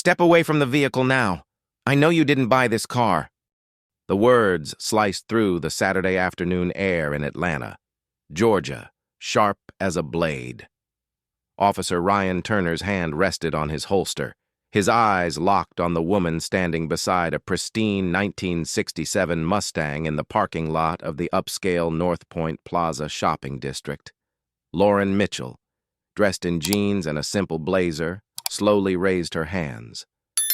Step away from the vehicle now. I know you didn't buy this car. The words sliced through the Saturday afternoon air in Atlanta, Georgia, sharp as a blade. Officer Ryan Turner's hand rested on his holster, his eyes locked on the woman standing beside a pristine 1967 Mustang in the parking lot of the upscale North Point Plaza shopping district. Lauren Mitchell, dressed in jeans and a simple blazer, slowly raised her hands.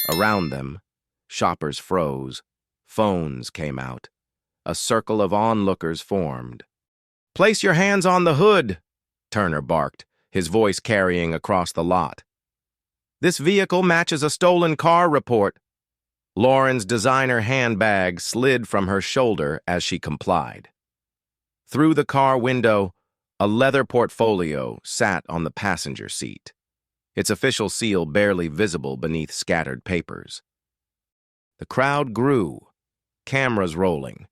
Around them, shoppers froze. Phones came out. A circle of onlookers formed. "Place your hands on the hood," Turner barked, his voice carrying across the lot. "This vehicle matches a stolen car report." Lauren's designer handbag slid from her shoulder as she complied. Through the car window, a leather portfolio sat on the passenger seat, its official seal barely visible beneath scattered papers. The crowd grew, cameras rolling.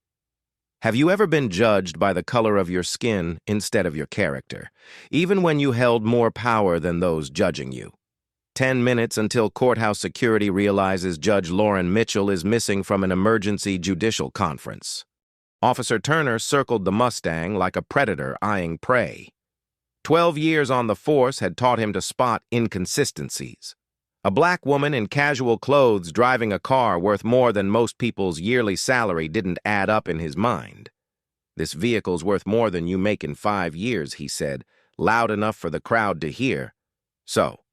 Have you ever been judged by the color of your skin instead of your character, even when you held more power than those judging you? 10 minutes until courthouse security realizes Judge Lauren Mitchell is missing from an emergency judicial conference. Officer Turner circled the Mustang like a predator eyeing prey. 12 years on the force had taught him to spot inconsistencies. A black woman in casual clothes driving a car worth more than most people's yearly salary didn't add up in his mind. "This vehicle's worth more than you make in 5 years," he said, loud enough for the crowd to hear. "So,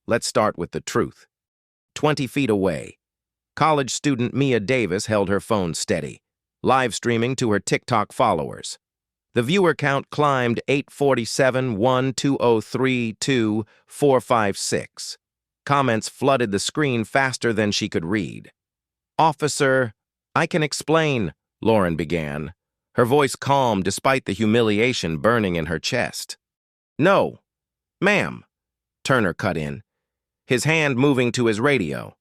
let's start with the truth." 20 feet away, college student Mia Davis held her phone steady, live streaming to her TikTok followers. The viewer count climbed 847, 1, 2032, 456. Comments flooded the screen faster than she could read. "Officer, I can explain," Lauren began, her voice calm despite the humiliation burning in her chest. "No, ma'am," Turner cut in, his hand moving to his radio.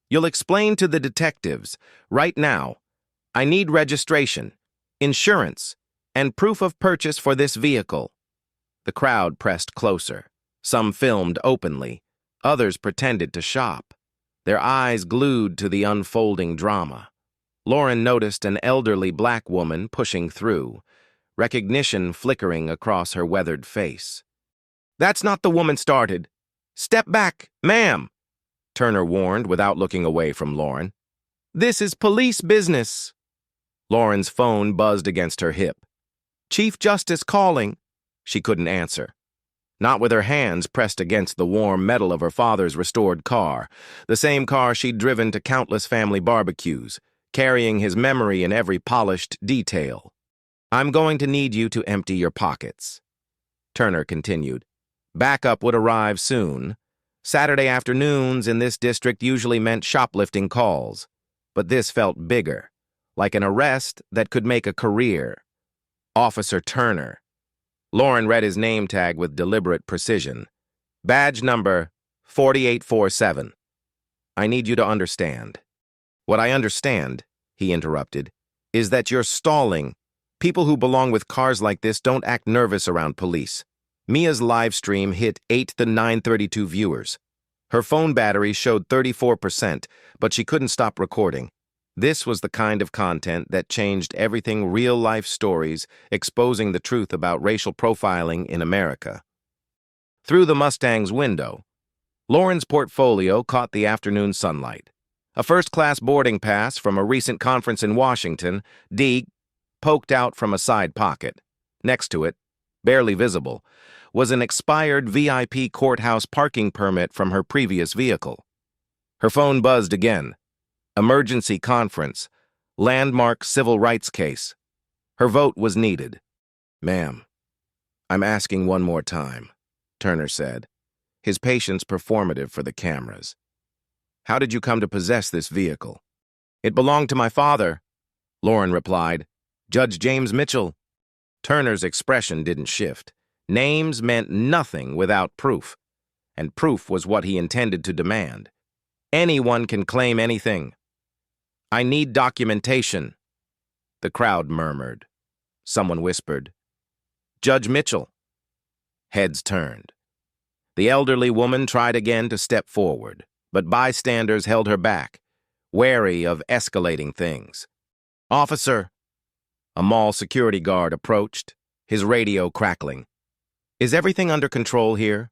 "You'll explain to the detectives. Right now, I need registration, insurance, and proof of purchase for this vehicle." The crowd pressed closer. Some filmed openly. Others pretended to shop, their eyes glued to the unfolding drama. Lauren noticed an elderly black woman pushing through, recognition flickering across her weathered face. "That's not the woman started. Step back, ma'am," Turner warned without looking away from Lauren. "This is police business." Lauren's phone buzzed against her hip. "Chief Justice calling." She couldn't answer. Not with her hands pressed against the warm metal of her father's restored car, the same car she'd driven to countless family barbecues, carrying his memory in every polished detail. "I'm going to need you to empty your pockets," Turner continued. Backup would arrive soon. Saturday afternoons in this district usually meant shoplifting calls, but this felt bigger, like an arrest that could make a career. Officer Turner. Lauren read his name tag with deliberate precision. "Badge number 4847. I need you to understand." "What I understand," he interrupted, "is that you're stalling. People who belong with cars like this don't act nervous around police." Mia's live stream hit 8 to 932 viewers. Her phone battery showed 34%, but she couldn't stop recording. This was the kind of content that changed everything: real-life stories exposing the truth about racial profiling in America. Through the Mustang's window, Lauren's portfolio caught the afternoon sunlight. A first-class boarding pass from a recent conference in Washington, poked out from a side pocket. Next to it, barely visible, was an expired VIP courthouse parking permit from her previous vehicle. Her phone buzzed again. Emergency conference, landmark civil rights case. Her vote was needed. "Ma'am, I'm asking one more time," Turner said, his patience performative for the cameras. "How did you come to possess this vehicle?" "It belonged to my father," Lauren replied. "Judge James Mitchell." Turner's expression didn't shift. Names meant nothing without proof, and proof was what he intended to demand. "Anyone can claim anything." "I need documentation." The crowd murmured. Someone whispered, "Judge Mitchell." Heads turned. The elderly woman tried again to step forward, but bystanders held her back, wary of escalating things. "Officer!" A mall security guard approached, his radio crackling. "Is everything under control here?"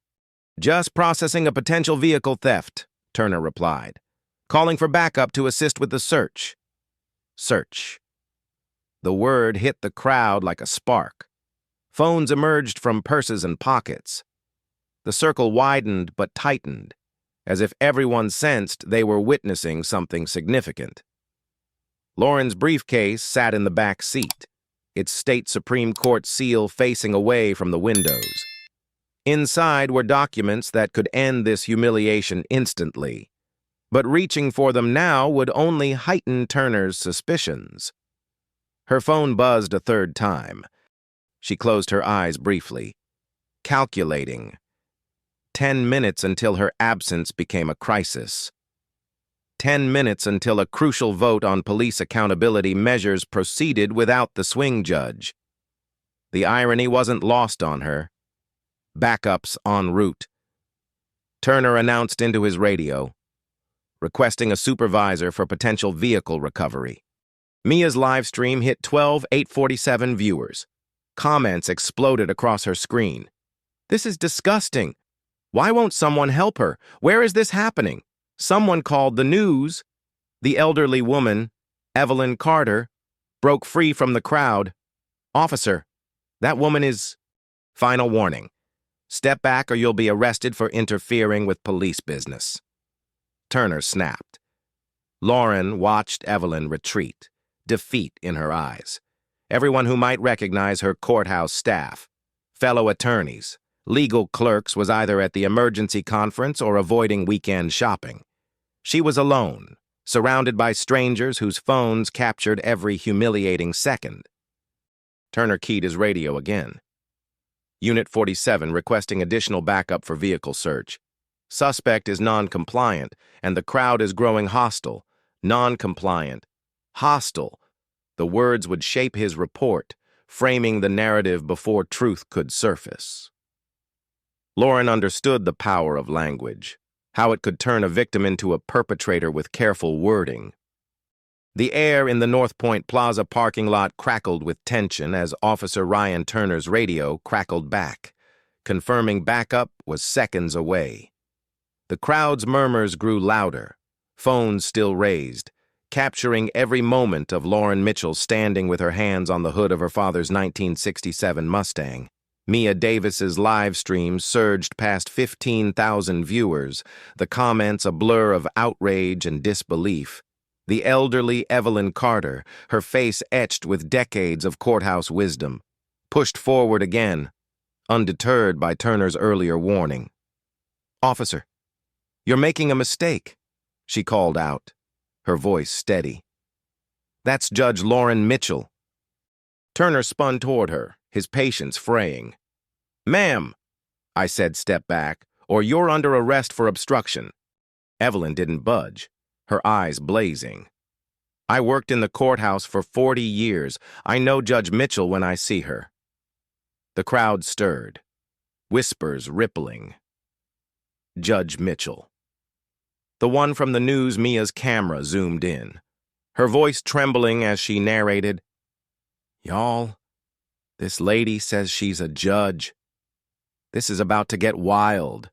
"Just processing a potential vehicle theft," Turner replied. "Calling for backup to assist with the search." Search. The word hit the crowd like a spark. Phones emerged from purses and pockets. The circle widened but tightened, as if everyone sensed they were witnessing something significant. Lauren's briefcase sat in the back seat, its state Supreme Court seal facing away from the windows. Inside were documents that could end this humiliation instantly, but reaching for them now would only heighten Turner's suspicions. Her phone buzzed a third time. She closed her eyes briefly, calculating. 10 minutes until her absence became a crisis. 10 minutes until a crucial vote on police accountability measures proceeded without the swing judge. The irony wasn't lost on her. Backups en route. Turner announced into his radio, requesting a supervisor for potential vehicle recovery. Mia's live stream hit 12,847 viewers. Comments exploded across her screen. "This is disgusting. Why won't someone help her? Where is this happening? Someone called the news." The elderly woman, Evelyn Carter, broke free from the crowd. "Officer, that woman is..." "Final warning. Step back or you'll be arrested for interfering with police business." Turner snapped. Lauren watched Evelyn retreat, defeat in her eyes. Everyone who might recognize her courthouse staff, fellow attorneys, legal clerks was either at the emergency conference or avoiding weekend shopping. She was alone, surrounded by strangers whose phones captured every humiliating second. Turner keyed his radio again. Unit 47 requesting additional backup for vehicle search. Suspect is non-compliant, and the crowd is growing hostile. Non-compliant. Hostile. The words would shape his report, framing the narrative before truth could surface. Lauren understood the power of language, how it could turn a victim into a perpetrator with careful wording. The air in the North Point Plaza parking lot crackled with tension as Officer Ryan Turner's radio crackled back, confirming backup was seconds away. The crowd's murmurs grew louder, phones still raised, capturing every moment of Lauren Mitchell standing with her hands on the hood of her father's 1967 Mustang. Mia Davis's live stream surged past 15,000 viewers, the comments a blur of outrage and disbelief. The elderly Evelyn Carter, her face etched with decades of courthouse wisdom, pushed forward again, undeterred by Turner's earlier warning. "Officer, you're making a mistake," she called out, her voice steady. "That's Judge Lauren Mitchell." Turner spun toward her, his patience fraying. "Ma'am," I said, "step back, or you're under arrest for obstruction." Evelyn didn't budge, her eyes blazing. "I worked in the courthouse for 40 years. I know Judge Mitchell when I see her." The crowd stirred, whispers rippling. Judge Mitchell. The one from the news. Mia's camera zoomed in, her voice trembling as she narrated, "Y'all, this lady says she's a judge. This is about to get wild."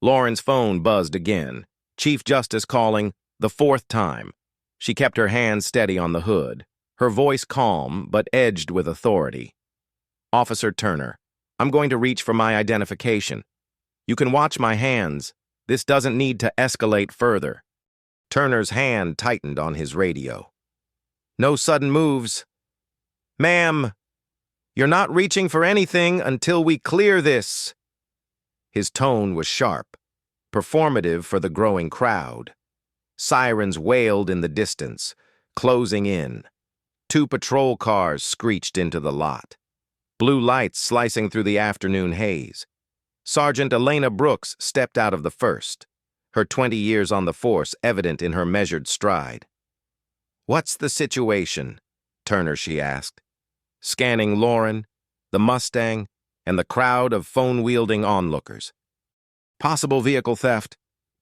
Lauren's phone buzzed again, Chief Justice calling, the fourth time. She kept her hands steady on the hood, her voice calm but edged with authority. "Officer Turner, I'm going to reach for my identification. You can watch my hands. This doesn't need to escalate further." Turner's hand tightened on his radio. "No sudden moves." "Ma'am, you're not reaching for anything until we clear this." His tone was sharp, performative for the growing crowd. Sirens wailed in the distance, closing in. 2 patrol cars screeched into the lot, blue lights slicing through the afternoon haze. Sergeant Elena Brooks stepped out of the first, her 20 years on the force evident in her measured stride. "What's the situation?" Turner, she asked, scanning Lauren, the Mustang, and the crowd of phone-wielding onlookers. "Possible vehicle theft,"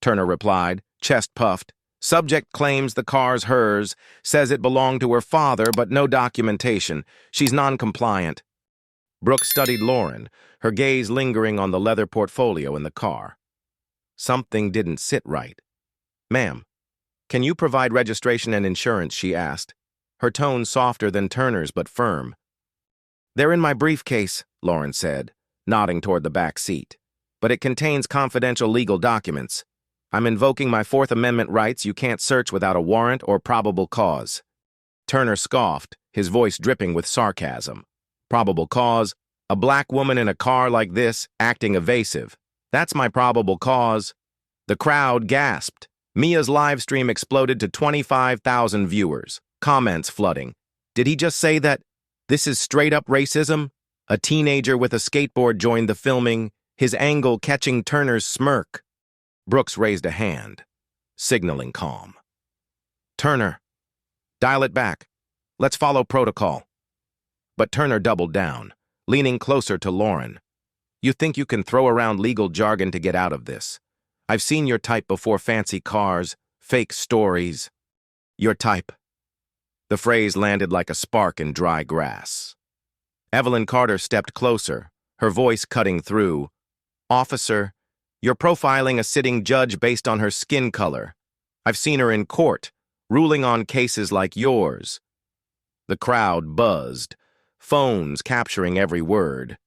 Turner replied, chest puffed. Subject claims the car's hers, says it belonged to her father, but no documentation. She's non-compliant. Brooks studied Lauren, her gaze lingering on the leather portfolio in the car. Something didn't sit right. Ma'am, can you provide registration and insurance, she asked, her tone softer than Turner's but firm. They're in my briefcase, Lauren said, nodding toward the back seat. But it contains confidential legal documents. I'm invoking my Fourth Amendment rights. You can't search without a warrant or probable cause. Turner scoffed, his voice dripping with sarcasm. Probable cause? A black woman in a car like this, acting evasive. That's my probable cause. The crowd gasped. Mia's live stream exploded to 25,000 viewers. Comments flooding. Did he just say that? This is straight-up racism? A teenager with a skateboard joined the filming, his angle catching Turner's smirk. Brooks raised a hand, signaling calm. Turner, dial it back. Let's follow protocol. But Turner doubled down, leaning closer to Lauren. You think you can throw around legal jargon to get out of this? I've seen your type before: fancy cars, fake stories. Your type. The phrase landed like a spark in dry grass. Evelyn Carter stepped closer, her voice cutting through. Officer, you're profiling a sitting judge based on her skin color. I've seen her in court, ruling on cases like yours. The crowd buzzed, phones capturing every word.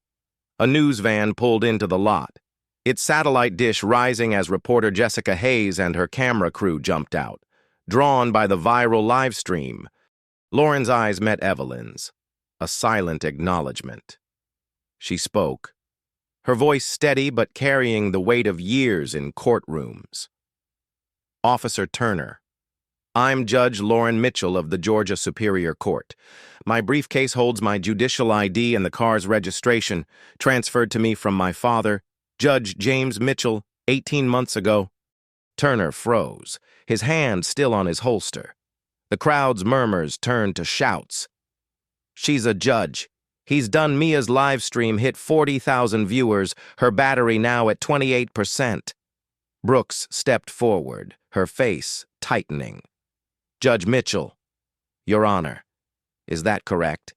A news van pulled into the lot, its satellite dish rising as reporter Jessica Hayes and her camera crew jumped out, drawn by the viral live stream. Lauren's eyes met Evelyn's, a silent acknowledgement. She spoke, her voice steady but carrying the weight of years in courtrooms. Officer Turner, I'm Judge Lauren Mitchell of the Georgia Superior Court. My briefcase holds my judicial ID and the car's registration, transferred to me from my father, Judge James Mitchell, 18 months ago. Turner froze, his hand still on his holster. The crowd's murmurs turned to shouts. She's a judge. He's done Mia's live stream, hit 40,000 viewers, her battery now at 28%. Brooks stepped forward, her face tightening. Judge Mitchell, Your Honor, is that correct?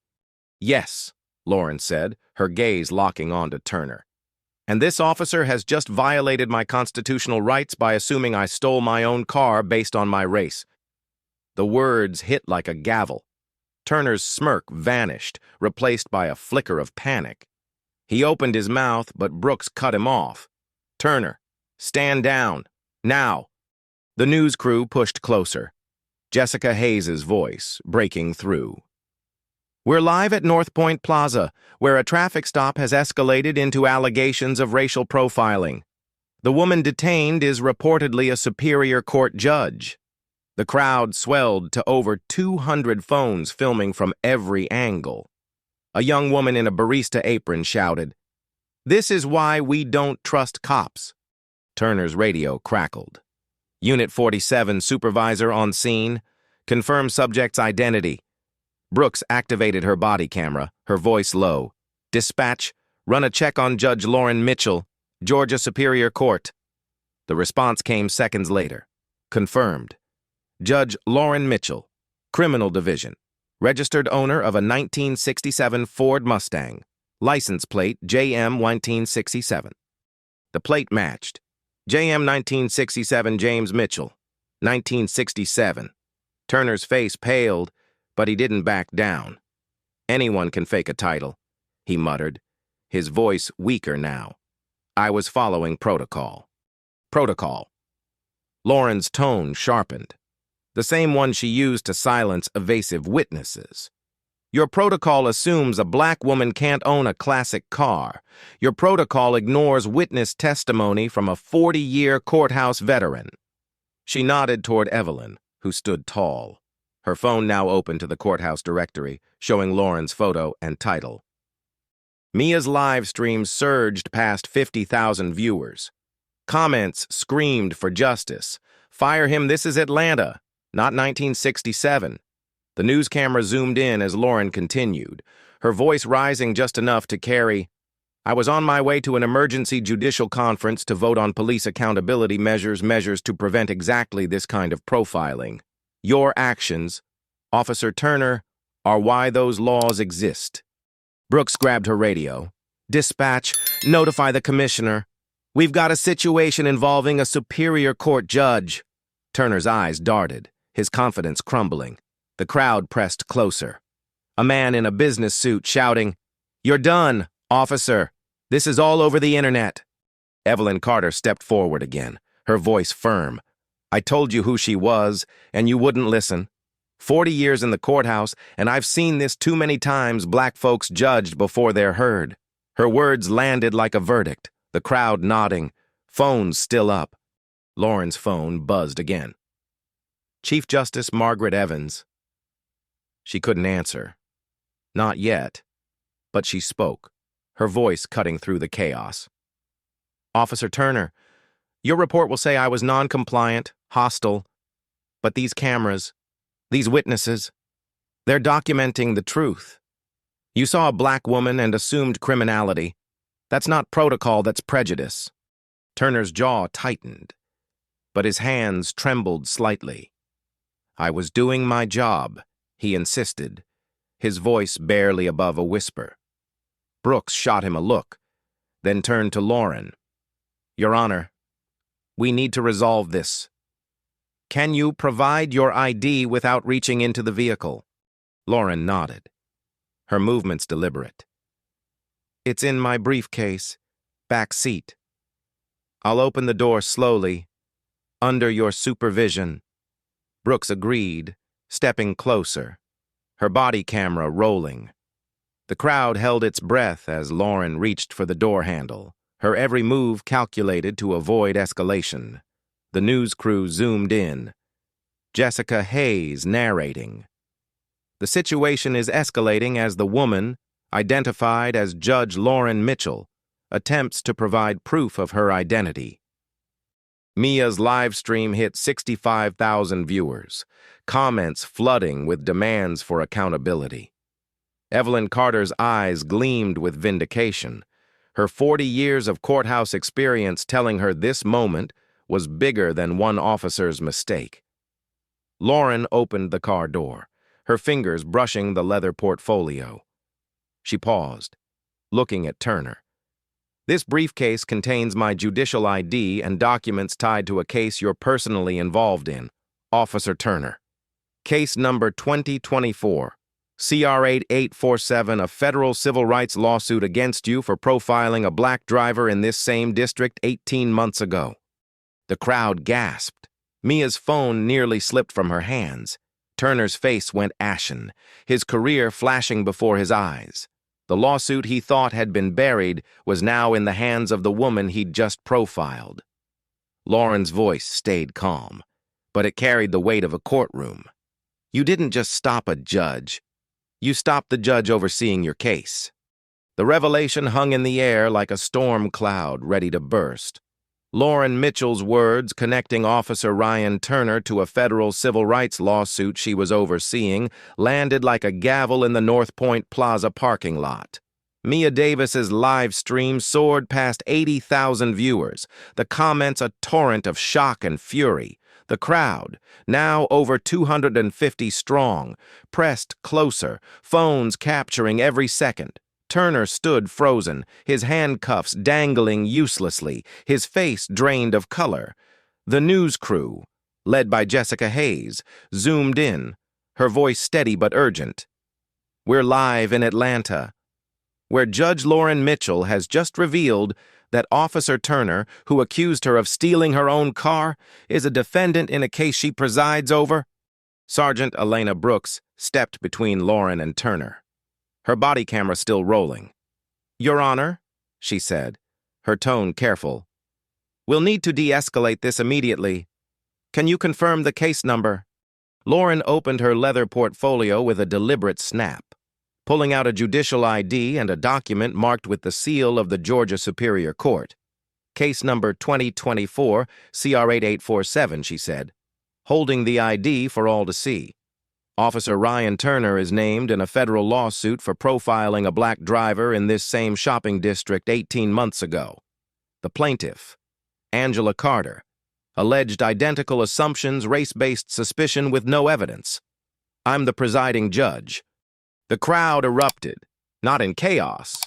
Yes, Lauren said, her gaze locking onto Turner. And this officer has just violated my constitutional rights by assuming I stole my own car based on my race. The words hit like a gavel. Turner's smirk vanished, replaced by a flicker of panic. He opened his mouth, but Brooks cut him off. Turner, stand down, now. The news crew pushed closer, Jessica Hayes' voice breaking through. We're live at North Point Plaza, where a traffic stop has escalated into allegations of racial profiling. The woman detained is reportedly a Superior Court judge. The crowd swelled to over 200 phones filming from every angle. A young woman in a barista apron shouted, "This is why we don't trust cops." Turner's radio crackled. Unit 47 supervisor on scene. Confirm subject's identity. Brooks activated her body camera, her voice low. Dispatch, run a check on Judge Lauren Mitchell, Georgia Superior Court. The response came seconds later. Confirmed. Judge Lauren Mitchell, Criminal Division, registered owner of a 1967 Ford Mustang, license plate JM 1967. The plate matched. JM 1967 James Mitchell, 1967. Turner's face paled, but he didn't back down. Anyone can fake a title, he muttered, his voice weaker now. I was following protocol. Protocol. Lauren's tone sharpened. The same one she used to silence evasive witnesses. Your protocol assumes a black woman can't own a classic car. Your protocol ignores witness testimony from a 40-year courthouse veteran. She nodded toward Evelyn, who stood tall, her phone now open to the courthouse directory, showing Lauren's photo and title. Mia's live stream surged past 50,000 viewers. Comments screamed for justice. Fire him, this is Atlanta, not 1967. The news camera zoomed in as Lauren continued, her voice rising just enough to carry, I was on my way to an emergency judicial conference to vote on police accountability measures to prevent exactly this kind of profiling. Your actions, Officer Turner, are why those laws exist. Brooks grabbed her radio. Dispatch, notify the commissioner. We've got a situation involving a superior court judge. Turner's eyes darted, his confidence crumbling. The crowd pressed closer. A man in a business suit shouting, "You're done, officer. This is all over the internet." Evelyn Carter stepped forward again, her voice firm. "I told you who she was, and you wouldn't listen. 40 years in the courthouse, and I've seen this too many times, black folks judged before they're heard." Her words landed like a verdict, the crowd nodding, phones still up. Lauren's phone buzzed again. Chief Justice Margaret Evans. She couldn't answer. Not yet, but she spoke, her voice cutting through the chaos. "Officer Turner, your report will say I was non-compliant, hostile, but these cameras, these witnesses, they're documenting the truth. You saw a black woman and assumed criminality. That's not protocol, that's prejudice." Turner's jaw tightened, but his hands trembled slightly. "I was doing my job," he insisted, his voice barely above a whisper. Brooks shot him a look, then turned to Lauren. "Your Honor, we need to resolve this. Can you provide your ID without reaching into the vehicle?" Lauren nodded, her movements deliberate. "It's in my briefcase, back seat. I'll open the door slowly, under your supervision." Brooks agreed, stepping closer, her body camera rolling. The crowd held its breath as Lauren reached for the door handle, her every move calculated to avoid escalation. The news crew zoomed in. Jessica Hayes narrating. The situation is escalating as the woman, identified as Judge Lauren Mitchell, attempts to provide proof of her identity. Mia's live stream hit 65,000 viewers, comments flooding with demands for accountability. Evelyn Carter's eyes gleamed with vindication, her 40 years of courthouse experience telling her this moment was bigger than one officer's mistake. Lauren opened the car door, her fingers brushing the leather portfolio. She paused, looking at Turner. "This briefcase contains my judicial ID and documents tied to a case you're personally involved in, Officer Turner. Case number 2024, CR 8847, a federal civil rights lawsuit against you for profiling a black driver in this same district 18 months ago." The crowd gasped. Mia's phone nearly slipped from her hands. Turner's face went ashen, his career flashing before his eyes. The lawsuit he thought had been buried was now in the hands of the woman he'd just profiled. Lauren's voice stayed calm, but it carried the weight of a courtroom. "You didn't just stop a judge. You stopped the judge overseeing your case." The revelation hung in the air like a storm cloud ready to burst. Lauren Mitchell's words connecting Officer Ryan Turner to a federal civil rights lawsuit she was overseeing landed like a gavel in the North Point Plaza parking lot. Mia Davis's live stream soared past 80,000 viewers, the comments a torrent of shock and fury. The crowd, now over 250 strong, pressed closer, phones capturing every second. Turner stood frozen, his handcuffs dangling uselessly, his face drained of color. The news crew, led by Jessica Hayes, zoomed in, her voice steady but urgent. "We're live in Atlanta, where Judge Lauren Mitchell has just revealed that Officer Turner, who accused her of stealing her own car, is a defendant in a case she presides over." Sergeant Elena Brooks stepped between Lauren and Turner, her body camera still rolling. "Your Honor," she said, her tone careful, "we'll need to de-escalate this immediately. Can you confirm the case number?" Lauren opened her leather portfolio with a deliberate snap, pulling out a judicial ID and a document marked with the seal of the Georgia Superior Court. "Case number 2024, CR 8847, she said, holding the ID for all to see. Officer Ryan Turner is named in a federal lawsuit for profiling a black driver in this same shopping district 18 months ago. The plaintiff, Angela Carter, alleged identical assumptions, race-based suspicion with no evidence. I'm the presiding judge. The crowd erupted, not in chaos,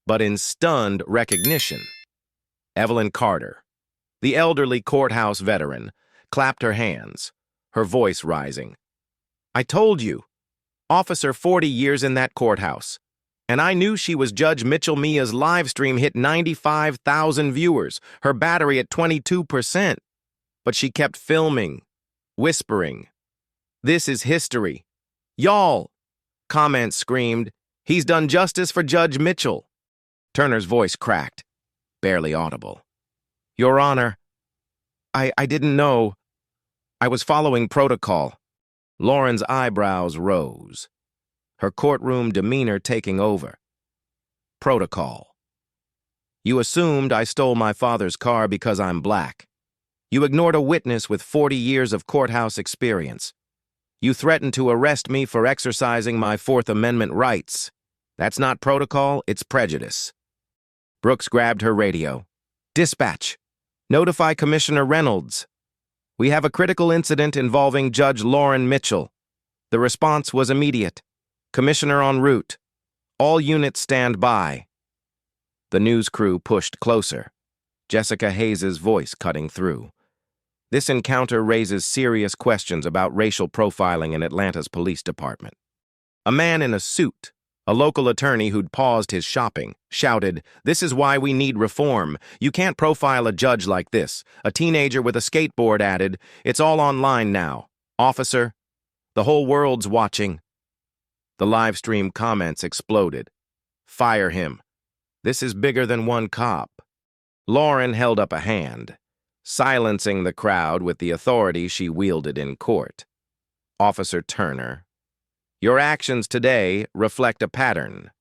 but in stunned recognition. Evelyn Carter, the elderly courthouse veteran, clapped her hands, her voice rising. I told you, officer 40 years in that courthouse, and I knew she was Judge Mitchell. Mia's live stream hit 95,000 viewers, her battery at 22%. But she kept filming, whispering, "This is history. Y'all!" Comments screamed, "He's done justice for Judge Mitchell." Turner's voice cracked, barely audible. Your Honor, I didn't know. I was following protocol. Lauren's eyebrows rose, her courtroom demeanor taking over. Protocol. You assumed I stole my father's car because I'm black. You ignored a witness with 40 years of courthouse experience. You threatened to arrest me for exercising my Fourth Amendment rights. That's not protocol, it's prejudice. Brooks grabbed her radio. Dispatch. Notify Commissioner Reynolds. We have a critical incident involving Judge Lauren Mitchell. The response was immediate. Commissioner en route. All units stand by. The news crew pushed closer, Jessica Hayes' voice cutting through. This encounter raises serious questions about racial profiling in Atlanta's police department. A man in a suit, a local attorney who'd paused his shopping, shouted, "This is why we need reform. You can't profile a judge like this." A teenager with a skateboard added, "It's all online now. Officer, the whole world's watching." The live stream comments exploded. Fire him. This is bigger than one cop. Lauren held up a hand, silencing the crowd with the authority she wielded in court. Officer Turner, your actions today reflect a pattern.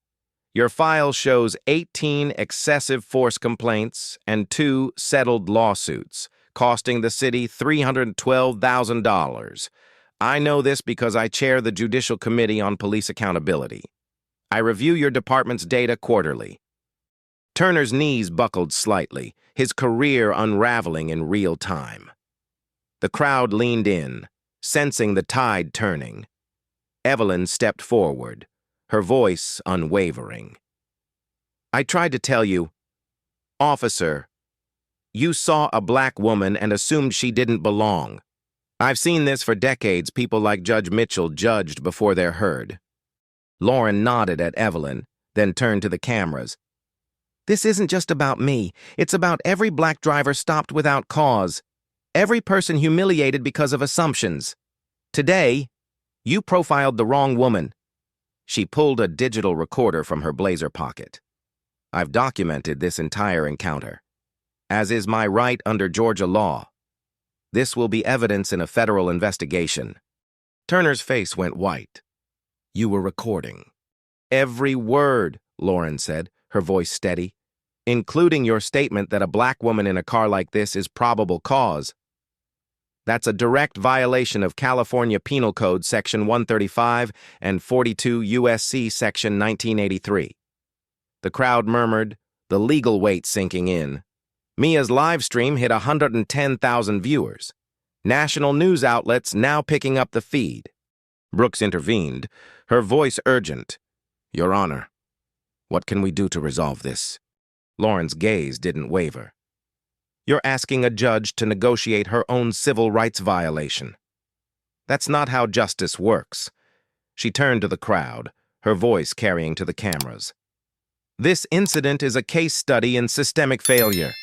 Your file shows 18 excessive force complaints and 2 settled lawsuits, costing the city $312,000. I know this because I chair the Judicial Committee on Police Accountability. I review your department's data quarterly. Turner's knees buckled slightly, his career unraveling in real time. The crowd leaned in, sensing the tide turning. Evelyn stepped forward, her voice unwavering. I tried to tell you, officer, you saw a black woman and assumed she didn't belong. I've seen this for decades, people like Judge Mitchell judged before they're heard. Lauren nodded at Evelyn, then turned to the cameras. This isn't just about me. It's about every black driver stopped without cause. Every person humiliated because of assumptions. Today, you profiled the wrong woman. She pulled a digital recorder from her blazer pocket. I've documented this entire encounter, as is my right under Georgia law. This will be evidence in a federal investigation. Turner's face went white. You were recording. Every word, Lauren said, her voice steady, including your statement that a black woman in a car like this is probable cause. That's a direct violation of California Penal Code Section 135 and 42 U.S.C. Section 1983. The crowd murmured, the legal weight sinking in. Mia's live stream hit 110,000 viewers. National news outlets now picking up the feed. Brooks intervened, her voice urgent. Your Honor, what can we do to resolve this? Lauren's gaze didn't waver. You're asking a judge to negotiate her own civil rights violation. That's not how justice works. She turned to the crowd, her voice carrying to the cameras. This incident is a case study in systemic failure.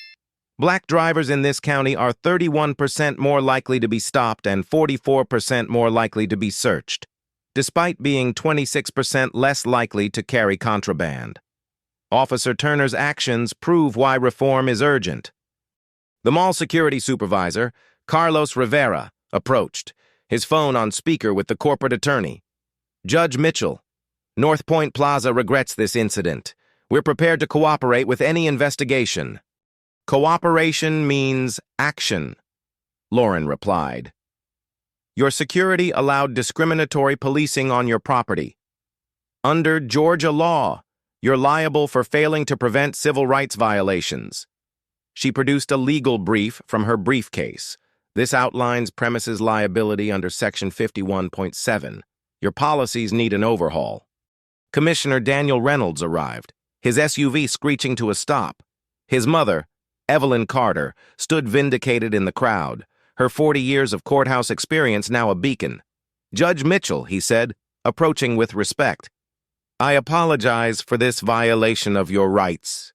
Black drivers in this county are 31% more likely to be stopped and 44% more likely to be searched, despite being 26% less likely to carry contraband. Officer Turner's actions prove why reform is urgent. The mall security supervisor, Carlos Rivera, approached, his phone on speaker with the corporate attorney. Judge Mitchell, North Point Plaza regrets this incident. We're prepared to cooperate with any investigation. Cooperation means action, Lauren replied. Your security allowed discriminatory policing on your property. Under Georgia law, you're liable for failing to prevent civil rights violations. She produced a legal brief from her briefcase. This outlines premises liability under Section 51.7. Your policies need an overhaul. Commissioner Daniel Reynolds arrived, his SUV screeching to a stop. His mother, Evelyn Carter, stood vindicated in the crowd, her 40 years of courthouse experience now a beacon. "Judge Mitchell," he said, approaching with respect, "I apologize for this violation of your rights.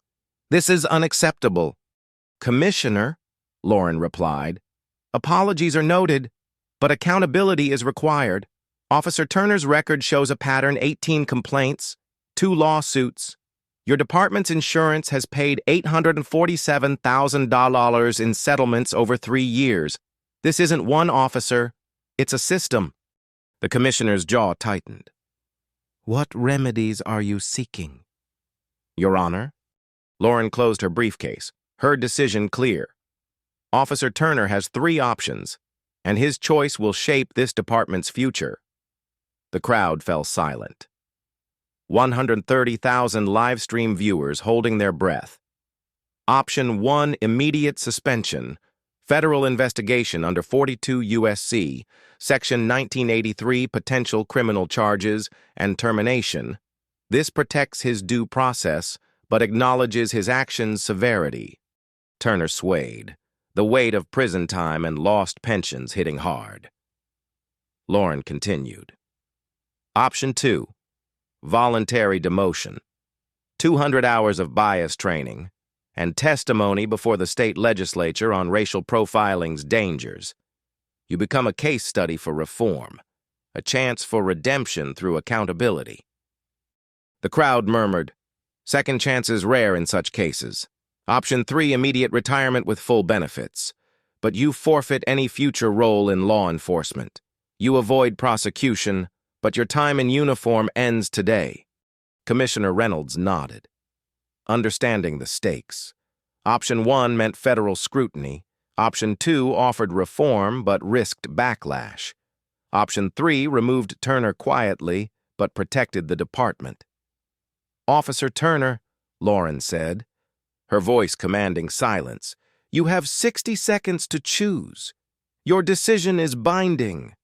This is unacceptable." "Commissioner," Lauren replied, "apologies are noted, but accountability is required. Officer Turner's record shows a pattern: 18 complaints, 2 lawsuits. Your department's insurance has paid $847,000 in settlements over 3 years. This isn't one officer, it's a system." The commissioner's jaw tightened. "What remedies are you seeking?" "Your Honor." Lauren closed her briefcase, her decision clear. Officer Turner has 3 options, and his choice will shape this department's future. The crowd fell silent. 130,000 live stream viewers holding their breath. Option 1, immediate suspension. Federal investigation under 42 U.S.C., Section 1983, potential criminal charges, and termination. This protects his due process, but acknowledges his actions' severity. Turner swayed, the weight of prison time and lost pensions hitting hard. Lauren continued. Option 2, voluntary demotion. 200 hours of bias training, and testimony before the state legislature on racial profiling's dangers. You become a case study for reform, a chance for redemption through accountability. The crowd murmured, "Second chance is rare in such cases. Option 3, immediate retirement with full benefits. But you forfeit any future role in law enforcement. You avoid prosecution, but your time in uniform ends today." Commissioner Reynolds nodded, understanding the stakes. Option 1 meant federal scrutiny. Option 2 offered reform but risked backlash. Option 3 removed Turner quietly but protected the department. "Officer Turner," Lauren said, her voice commanding silence, "you have 60 seconds to choose. Your decision is binding."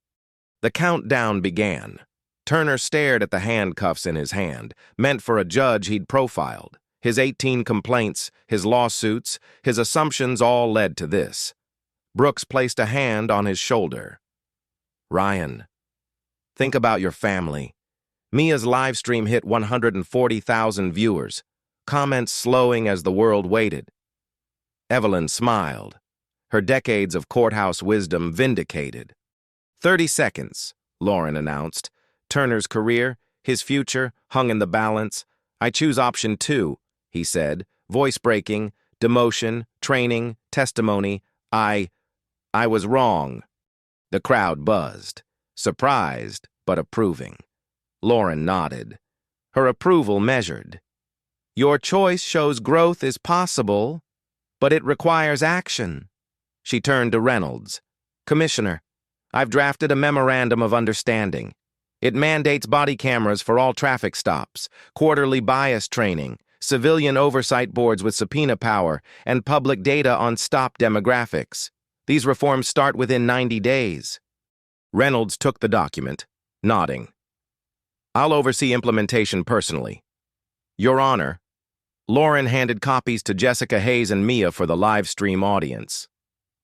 The countdown began. Turner stared at the handcuffs in his hand, meant for a judge he'd profiled. His 18 complaints, his lawsuits, his assumptions all led to this. Brooks placed a hand on his shoulder. "Ryan, think about your family." Mia's live stream hit 140,000 viewers, comments slowing as the world waited. Evelyn smiled, her decades of courthouse wisdom vindicated. 30 seconds, Lauren announced. Turner's career, his future, hung in the balance. "I choose option 2, he said, voice breaking, demotion, training, testimony. I was wrong." The crowd buzzed, surprised but approving. Lauren nodded, her approval measured. "Your choice shows growth is possible, but it requires action." She turned to Reynolds. "Commissioner, I've drafted a memorandum of understanding. It mandates body cameras for all traffic stops, quarterly bias training, civilian oversight boards with subpoena power, and public data on stop demographics. These reforms start within 90 days. Reynolds took the document, nodding. "I'll oversee implementation personally." "Your Honor." Lauren handed copies to Jessica Hayes and Mia for the live stream audience.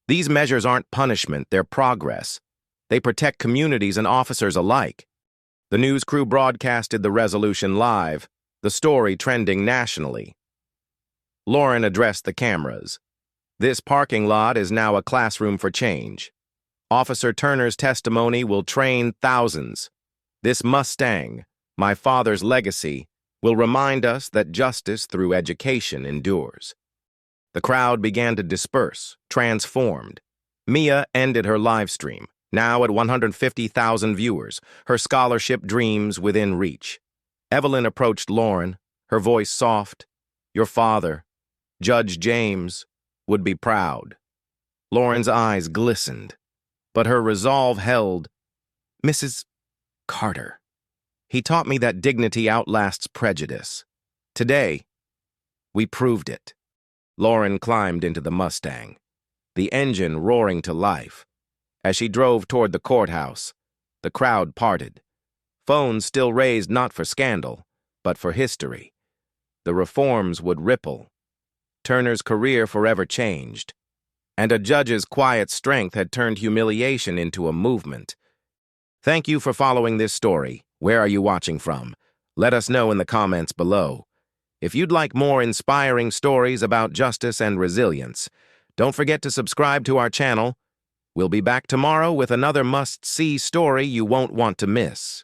"These measures aren't punishment, they're progress. They protect communities and officers alike." The news crew broadcasted the resolution live, the story trending nationally. Lauren addressed the cameras. "This parking lot is now a classroom for change. Officer Turner's testimony will train thousands. This Mustang, my father's legacy, will remind us that justice through education endures." The crowd began to disperse, transformed. Mia ended her live stream, now at 150,000 viewers, her scholarship dreams within reach. Evelyn approached Lauren, her voice soft. "Your father, Judge James, would be proud." Lauren's eyes glistened. but her resolve held. Mrs. Carter. He taught me that dignity outlasts prejudice. Today, we proved it. Lauren climbed into the Mustang, the engine roaring to life. As she drove toward the courthouse, the crowd parted. Phones still raised not for scandal, but for history. The reforms would ripple. Turner's career forever changed. And a judge's quiet strength had turned humiliation into a movement. Thank you for following this story. Where are you watching from? Let us know in the comments below. If you'd like more inspiring stories about justice and resilience, don't forget to subscribe to our channel. We'll be back tomorrow with another must-see story you won't want to miss.